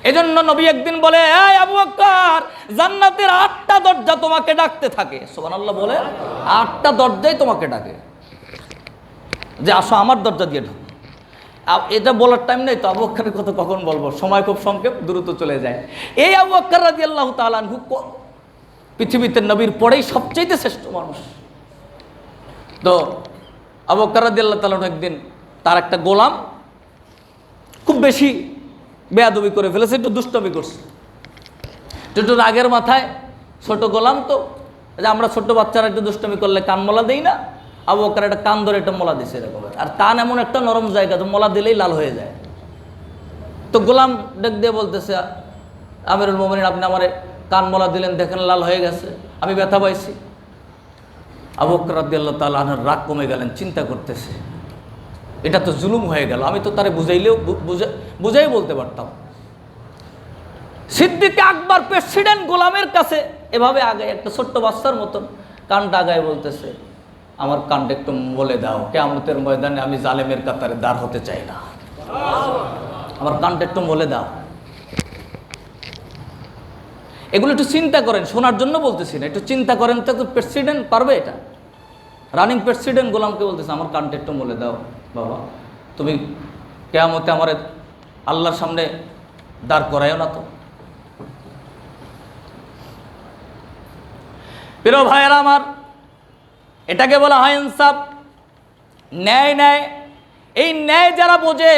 এজন্য নবী একদিন বলে, এই আবু বকর, জান্নাতের 8টা দরজা তোমাকে ডাকতে থাকে। সুবহানাল্লাহ বলে, 8টা দরজাই তোমাকে ডাকে যে আসো আমার দরজা দিয়ে ঢুকো। এটা বলার টাইম নেই তো, আবু বকরের কথা কখন বলবো, সময় খুব সংক্ষেপ, দ্রুত চলে যায়। এই আবু বকর রাদিয়াল্লাহু তাআলা আনহু পৃথিবীতে নবীর পরেই সবচেয়ে শ্রেষ্ঠ মানুষ। তো আবু বকর রাদিয়াল্লাহু তাআলা একদিন তার একটা গোলাম খুব বেশি বেয়াদবি করে ফেলেছে, একটু দুষ্টমি করছে, একটু রাগের মাথায়। ছোট গোলাম তো, যে আমরা ছোট বাচ্চারা একটু দুষ্টমি করলে কান মোলা দেই না, আবু বকর একটা কান ধরে একটা মোলা দিছে এরকম। আর কান এমন একটা নরম জায়গা, তো মোলা দিলেই লাল হয়ে যায়। তো গোলাম ডেক দিয়ে বলতেছে, আমিরুল মুমিনিন, আপনি আমার কান মোলা দিলেন, দেখেন লাল হয়ে গেছে, আমি ব্যথা পাইছি। আবু বকর রাদিয়াল্লাহু তাআলা আনহু রাগ কমে গেলেন, চিন্তা করতেছে, এটা তো জুলুম হয়ে গেল, আমি তো তারে বুঝাই বলতে পারতাম। সিদ্দিক আকবর প্রেসিডেন্ট গোলামের কাছে এভাবে আগে একটা ছোট্ট বাচ্চার মতন কানটা আগায় বলতেছে, আমার কানটা একটু বলে দাও, কিয়ামতের ময়দানে আমি জালেমের কাতারে দাঁড় হতে চাই না, আমার কানটা একটু বলে দাও। এগুলো একটু চিন্তা করেন, শোনার জন্য বলতেছি না, একটু চিন্তা করেন তো, প্রেসিডেন্ট পারবে এটা? রানিং প্রেসিডেন্ট গোলামকে বলতেছে, আমার কানটা একটু বলে দাও বাবা, তুমি কিয়ামতে আমার আল্লাহর সামনে দাঁড় করায়ও না তো। প্রিয় ভাইয়েরা আমার, এটাকে বলা হয় ইনসাফ, ন্যায়। ন্যায়, এই ন্যায় যারা বোঝে,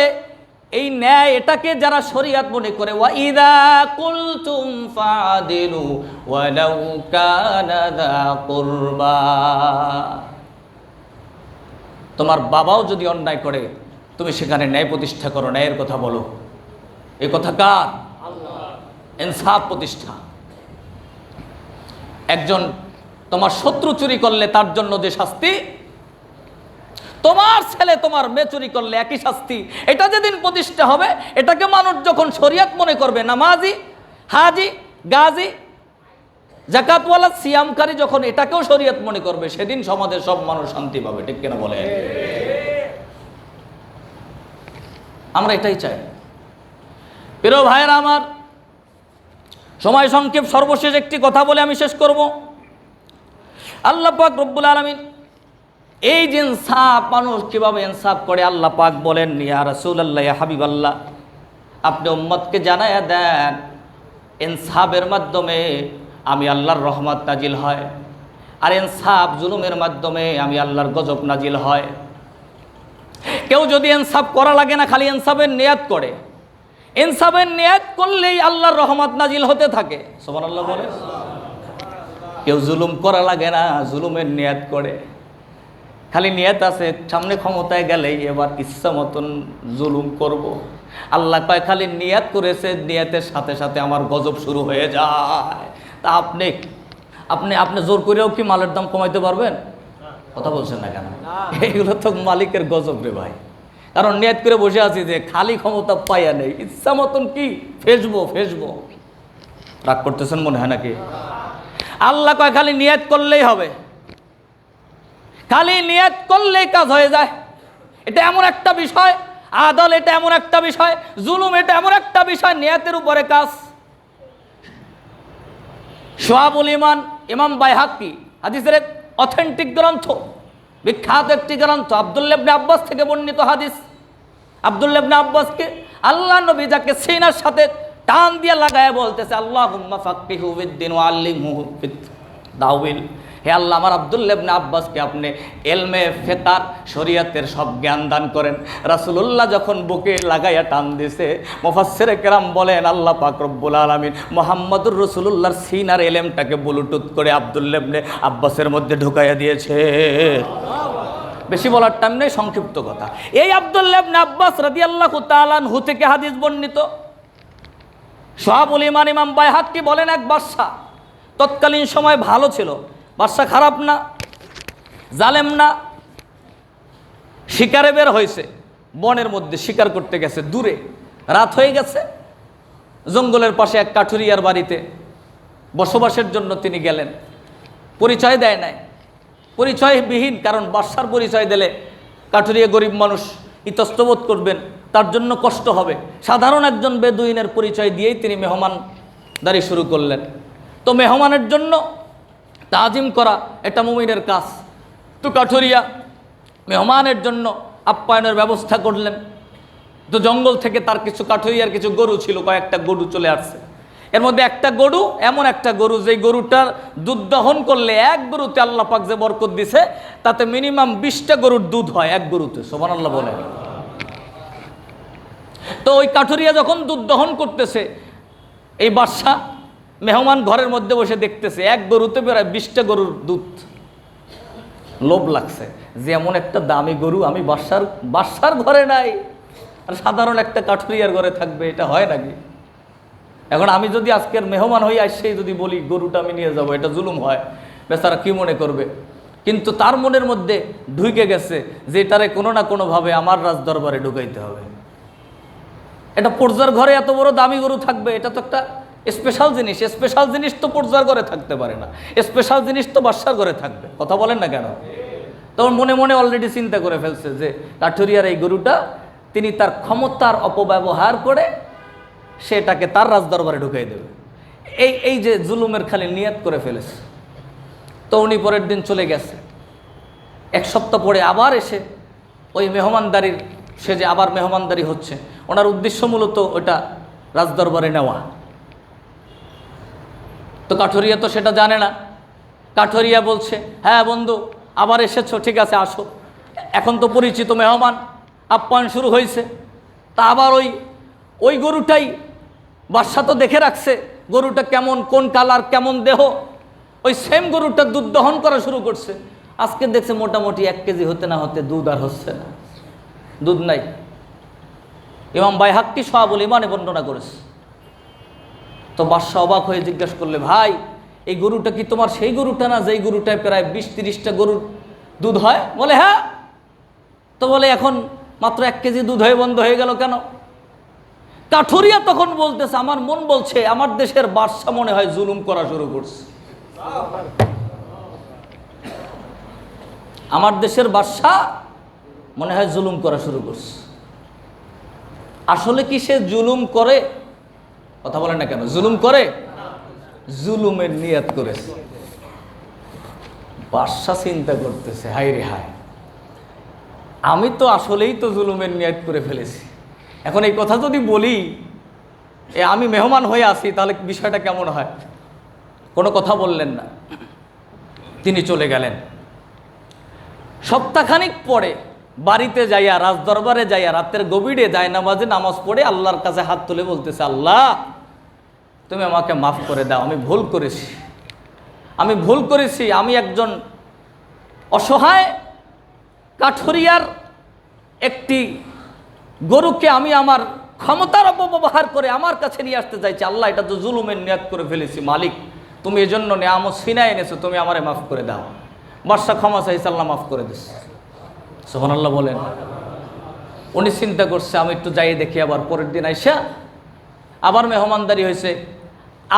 এই ন্যায় এটাকে যারা শরীয়ত মনে করে, ওয়া ইযা কুলতুম ফাদিলু ওয়ালাউ কানা যা কুরবা, তোমার বাবাও যদি অন্যায় করে তুমি সেখানে ন্যায় প্রতিষ্ঠা করো, ন্যায়ের কথা বলো। এই কথা কার? ইনসাফ প্রতিষ্ঠা। একজন তোমার শত্রু চুরি করলে তার জন্য যে শাস্তি, তোমার ছেলে তোমার মেয়ে চুরি করলে একই শাস্তি, এটা যেদিন প্রতিষ্ঠা হবে, এটাকে মানুষ যখন শরীয়ত মনে করবে, নামাজি, হাজি, গাজী, যাকাতওয়ালা, সিয়ামকারী যখন এটাকেও শরীয়ত মনে করবে, সেদিন সমাজের সব মানুষ শান্তি পাবে। ঠিক কিনা বলে? আমরা এটাই চাই। প্রিয় ভাইয়েরা আমার, সময় সংক্ষেপ, সর্বশেষ একটি কথা বলে আমি শেষ করব। আল্লাহ পাক রব্বুল আলামিন এই যে ইনসাফ, মানুষ কিভাবে ইনসাফ করে, আল্লাহ পাক বলেন, ইয়া রাসূলুল্লাহ, ইয়া হাবিবাল্লাহ, আপনি উম্মতকে জানায়া দেন ইনসাফের মাধ্যমে আমি আল্লাহর রহমত নাজিল হয়, আর ইনসাফ জুলুমের মাধ্যমে আমি আল্লাহর গজব নাজিল হয়। কেউ যদি ইনসাফ করা লাগে না, খালি ইনসাফের নিয়াত করে, ইনসাফের নিয়াত করলেই আল্লাহর রহমত নাজিল হতে থাকে। সুবহানাল্লাহ বলে। কেউ জুলুম করা লাগে না, জুলুমের নিয়াত করে, খালি নিয়াত আছে সামনে ক্ষমতায় গেলেই এবার ইচ্ছা মতন জুলুম করব। আল্লাহ কয় খালি নিয়াত করেছে, নিয়াতের সাথে সাথে আমার গজব শুরু হয়ে যায়। তা আপনি আপনি আপনি জোর করেও কি মালের দাম কমাইতে পারবেন? কথা বলছেন না কেন? এইগুলো তো মালিকের গজব রে ভাই। কারণ নিয়াত করে বসে আছি যে খালি ক্ষমতা পাইয়া নেই, ইচ্ছা মতন কি ফেসবো। রাগ করতেছেন মনে হয় নাকি? আল্লাহ কয় খালি নিয়াত করলেই হবে, খালি নিয়াত করলেই কাজ হয়ে যায়। এটা এমন একটা বিষয়, আদল এটা এমন একটা বিষয়, জুলুম এটা এমন একটা বিষয়, নিয়াতের উপরে কাজ। শুআবুল ঈমান, ইমাম বাইহাকি, হাদিসের এক অথেন্টিক গ্রন্থ, বিখ্যাত একটি গ্রন্থ, আব্দুল্লাহ ইবনে আব্বাস থেকে বর্ণিত হাদিস। আব্দুল্লাহ ইবনে আব্বাসকে আল্লাহ নবী যাকে সিনার সাথে টান দিয়ে লাগায় বলতেছে, আল্লাহুম্মা ফাক্কিহু ফিদ্দিন ওয়া আল্লিমহু ফিত তাউইল, হে আল্লাহ, আমার আব্দুল্লাহ ইবনে আব্বাসকে আপনি এলমে ফিকার, শরীয়তের সব জ্ঞান দান করেন। রাসূলুল্লাহ যখন বুকে লাগাইয়া টান দিছে, মুফাসসিরে কেরাম বলেন, আল্লাহ পাক রব্বুল আলামিন মুহাম্মদুর রাসূলুল্লাহর সিনার এলেমটাকে ব্লুটুথ করে আব্দুল্লাহ ইবনে আব্বাসের মধ্যে ঢুকাইয়া দিয়েছে। বেশি বলার টাইম নেই, সংক্ষিপ্ত কথা। এই আব্দুল্লাহ ইবনে আব্বাস রাদিয়াল্লাহু তাআলা আনহু থেকে হাদিস বর্ণিত। শুআবুল ঈমান ইমাম বাইহাকি বলেন, এক বাদশা তৎকালীন সময় ভালো ছিল, বাদশা খারাপ না, জালেম না, শিকারে বের হয়েছে, বনের মধ্যে শিকার করতে গেছে, দূরে রাত হয়ে গেছে, জঙ্গলের পাশে এক কাঠুরিয়ার বাড়িতে বসবাসের জন্য তিনি গেলেন। পরিচয় দেয় নাই, পরিচয়বিহীন, কারণ বাদশার পরিচয় দিলে কাঠুরিয়া গরিব মানুষ ইতস্তবোধ করবেন, তার জন্য কষ্ট হবে। সাধারণ একজন বেদুইনের পরিচয় দিয়েই তিনি মেহমানদারি শুরু করলেন। তো মেহমানের জন্য তাজিম করা এটা মুমিনের কাজ। তো কাঠুরিয়া মেহমানের জন্য আপ্যায়নের ব্যবস্থা করলেন। তো জঙ্গল থেকে তার কিছু কাঠুরিয়ার কিছু গরু ছিল, কয়েকটা গরু চলে আসছে। এর মধ্যে একটা গরু, এমন একটা গরু যেই গরুটার দুধ দহন করলে এক গরুতে আল্লাহ পাক যে বরকত দিছে, তাতে মিনিমাম 20টা গরুর দুধ হয় এক গরুতে। সুবহানাল্লাহ বলে। তো ওই কাঠুরিয়া যখন দুধ দহন করতেছে, এই বাদশা মেহমান ঘরের মধ্যে বসে দেখতেছে এক গরুতে প্রায় 20টা গরুর দুধ। লোভ লাগছে যে এমন একটা দামি গরু আমি বাদশার ঘরে নাই, আর সাধারণ একটা কাঠুরিয়ার ঘরে থাকবে, এটা হয় নাকি? এখন আমি যদি আজকের মেহমান হই আসছে যদি বলি গরুটা আমি নিয়ে যাব, এটা জুলুম হয়। বেচারা কি মনে করবে? কিন্তু তার মনের মধ্যে ঢুকে গেছে যে এটারে কোনো না কোনোভাবে আমার রাজ দরবারে ঢুকাইতে হবে। এটা পর্যার ঘরে এত বড় দামি গরু থাকবে, এটা তো একটা স্পেশাল জিনিস। স্পেশাল জিনিস তো পর্যার ঘরে থাকতে পারে না, স্পেশাল জিনিস তো বাদশার ঘরে থাকবে। কথা বলেন না কেন? তখন মনে মনে অলরেডি চিন্তা করে ফেলছে যে কাঠুরিয়ার এই গরুটা তিনি তার ক্ষমতার অপব্যবহার করে সেটাকে তার রাজদরবারে ঢুকাই দেবে। এই যে জুলুমের খালি নিয়ত করে ফেলেছে। তো উনি পরের দিন চলে গেছে। এক সপ্তাহ পরে আবার এসে ওই মেহমানদারির, সে যে আবার মেহমানদারি হচ্ছে, ওনার উদ্দেশ্য মূলত ওটা রাজদরবারে নেওয়া। তো কাঠুরিয়া তো সেটা জানে না। কাঠুরিয়া বলছে, হ্যাঁ বন্ধু, আবার এসেছো, ঠিক আছে আসো, এখন তো পরিচিত মেহমান, আপ্যায়ন শুরু হয়েছে। তা আবার ওই গরুটাই বাদশা তো দেখে রাখছে গরুটা কেমন, কোন কালার, কেমন দেহ, ওই সেম গরুটা দুধ দহন করা শুরু করছে। আজকে দেখছে মোটামুটি 1 কেজি হতে না হতে দুধ আর হচ্ছে না, দুধ নাই। ইমাম বাইহাক্কি শাহাবুল ইমানে বর্ণনা করেছে। তো বাদশা অবাক হয়ে জিজ্ঞাসা করলে, ভাই এই গরুটা কি তোমার সেই গরুটা না যেই গরুটায় প্রায় 20-30টা গরুর দুধ হয়? বলে হ্যাঁ। তো বলে এখন মাত্র 1 কেজি দুধ হয়ে বন্ধ হয়ে গেল কেন? কাঠুরিয়া তখন বলতেছে, আমার মন বলছে আমার দেশের বাদশা মনে হয় জুলুম করা শুরু করছে। আমার দেশের বাদশা মনে হয় জুলুম করা শুরু করছে। আসলে কি সে জুলুম করে? কথা বলে না কেন? জুলুম করে? জুলুমের নিয়ত করেছে। বাদশা চিন্তা করতেছে, হায় রে হায়, আমি তো আসলেই তো জুলুমের নিয়ত করে ফেলেছি। এখন এই কথা যদি বলি আমি মেহমান হয়ে আসি, তাহলে বিষয়টা কেমন হয়? কোনো কথা বললেন না, তিনি চলে গেলেন। সপ্তাহখানিক পরে বাড়িতে যাইয়া, রাজদরবারে যাইয়া, রাতের গভীরে জায়নামাজে নামাজ পড়ে আল্লাহর কাছে হাত তুলে বলতেছে, আল্লাহ তুমি আমাকে মাফ করে দাও, আমি ভুল করেছি, আমি ভুল করেছি। আমি একজন অসহায় কাঠুরিয়ার একটি গরুকে আমি আমার ক্ষমতার অপব্যবহার করে আমার কাছে নিয়ে আসতে চাইছি। আল্লাহ এটা তো জুলুমের নিয়ত করে ফেলেছি, মালিক তুমি এজন্য নিয়ামত ছিনায় এনেছো, তুমি আমারে মাফ করে দাও। বাদশা ক্ষমা চাইছে, আল্লাহ মাফ করে দিচ্ছে। সুবহানাল্লাহ বলেন। উনি চিন্তা করছে আমি একটু যাই দেখি। আবার পরের দিন আইসা আবার মেহমানদারি হয়েছে,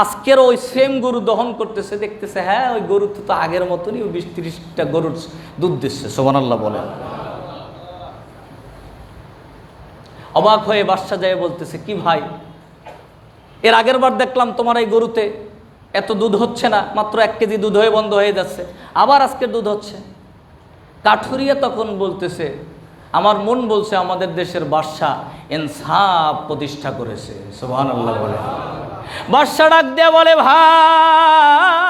আজকের ওই সেম গরু দহন করতেছে, দেখতেছে হ্যাঁ ওই গরু তো আগের মতনই 20-30টা গরুর দুধ দিচ্ছে। সুবহানাল্লাহ বলেন। অবাক হয়ে বাদশা যায় বলতেছে, কি ভাই, এর আগের বার দেখলাম তোমার এই গরুতে এত দুধ হচ্ছে না, মাত্র 1 কেজি দুধ হয়ে বন্ধ হয়ে যাচ্ছে, আবার আজকের দুধ হচ্ছে। কাঠুরিয়া তখন বলতেছে, আমার মন বলছে আমাদের দেশের বাদশা ইনসাফ প্রতিষ্ঠা করেছে। সুবহানাল্লাহ বলে। বাদশা ডাক দিয়ে বলে, ভাই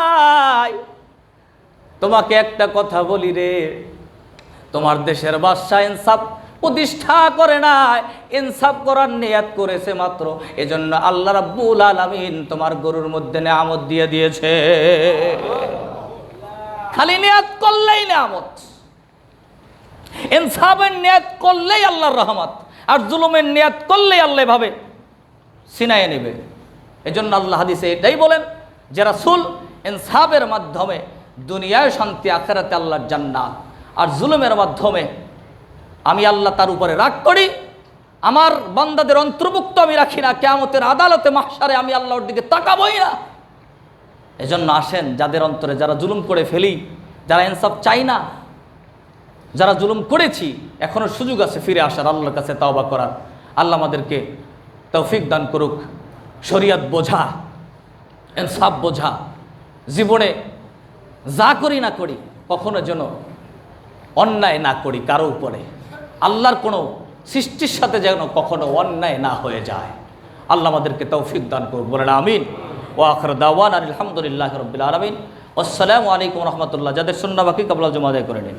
তোমাকে একটা কথা বলি রে, তোমার দেশের বাদশা ইনসাফ প্রতিষ্ঠা করে নাই, ইনসাফ করার নিয়ত করেছে মাত্র, এজন্য আল্লাহ রাব্বুল আলামিন তোমার গরুর মধ্যে নিয়ামত দিয়ে দিয়েছে। খালি নিয়ত করলেই নিয়ামত, ইনসাফের নিয়ত করলেই আল্লাহর রহমত, আর জুলুমের নিয়ত করলেই আল্লাহ ভাবে ছিনায়ে নেবে। এজন্য আল্লাহ হাদিসে এটাই বলেন যে রাসূল ইনসাফের মাধ্যমে দুনিয়ায় শান্তি, আখিরাতে আল্লাহর জান্নাত, আর জুলুমের মাধ্যমে আমি আল্লাহ তার উপরে রাগ করি, আমার বান্দাদের অন্তর্ভুক্ত আমি রাখি না, কিয়ামতের আদালতে মাহশারে আমি আল্লাহর দিকে তাকাবই না। এজন্য আসেন, যাদের অন্তরে যারা জুলুম করে ফেলি, যারা ইনসাফ চাই না, যারা জুলুম করেছি, এখনো সুযোগ আছে ফিরে আসার, আল্লাহর কাছে তওবা করার। আল্লাহ আমাদেরকে তৌফিক দান করুক। শরীয়ত বোঝা, ইনসাফ বোঝা, জীবনে যা করি না করি কখনো যেন অন্যায় না করি কারো উপরে, আল্লাহর কোনো সৃষ্টির সাথে যেন কখনো অন্যায় না হয়ে যায়। আল্লাহ আমাদেরকে তৌফিক দান করুক, বলেন আমিন। ওয়া আখিরু দাওয়ানা আলহামদুলিল্লাহি রাব্বিল আলামিন। আসসালামু আলাইকুম ওয়া রাহমাতুল্লাহ। যাদের সুন্নাহ বাকি কাবলা জমা আদায় করে নিন।